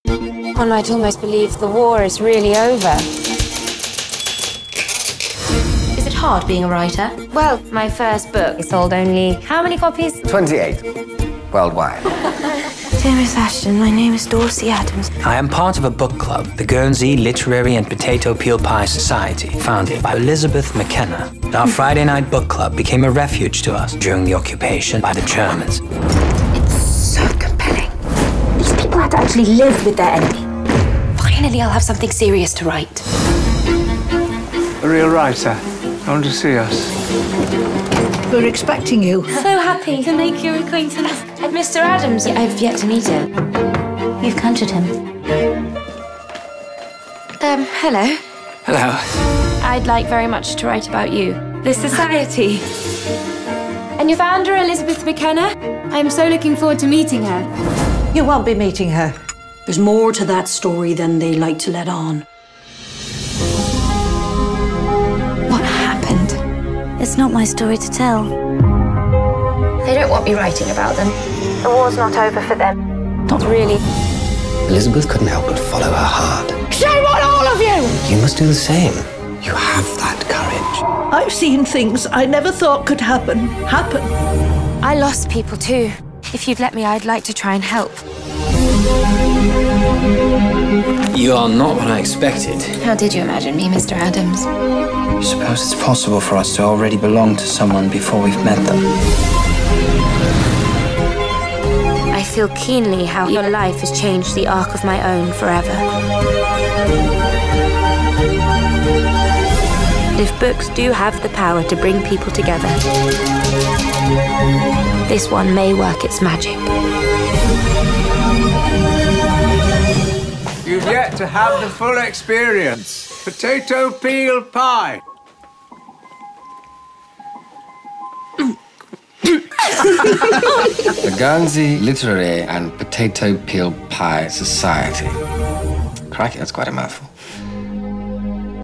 One might almost believe the war is really over. Is it hard being a writer? Well, my first book sold only how many copies? 28. Worldwide. Dear Miss Ashton, my name is Dorsey Adams. I am part of a book club, the Guernsey Literary and Potato Peel Pie Society, founded by Elizabeth McKenna. Our Friday night book club became a refuge to us during the occupation by the Germans. It's so compelling. These people had to actually live with their enemy. Finally, I'll have something serious to write. A real writer. Come to see us. We're expecting you. So happy to make your acquaintance. Mr. Adams, I've yet to meet him. You've conjured him. Hello. Hello. I'd like very much to write about you. The Society. And your founder, Elizabeth McKenna. I'm so looking forward to meeting her. You won't be meeting her. There's more to that story than they like to let on. What happened? It's not my story to tell. They don't want me writing about them. The war's not over for them. Not really. Elizabeth couldn't help but follow her heart. Shame on all of you! You must do the same. You have that courage. I've seen things I never thought could happen. I lost people too. If you'd let me, I'd like to try and help. You are not what I expected. How did you imagine me, Mr. Adams? You suppose it's possible for us to already belong to someone before we've met them? I feel keenly how your life has changed the arc of my own forever. If books do have the power to bring people together, this one may work its magic. You've yet to have the full experience. Potato peel pie. The Guernsey Literary and Potato Peel Pie Society. Crikey, that's quite a mouthful.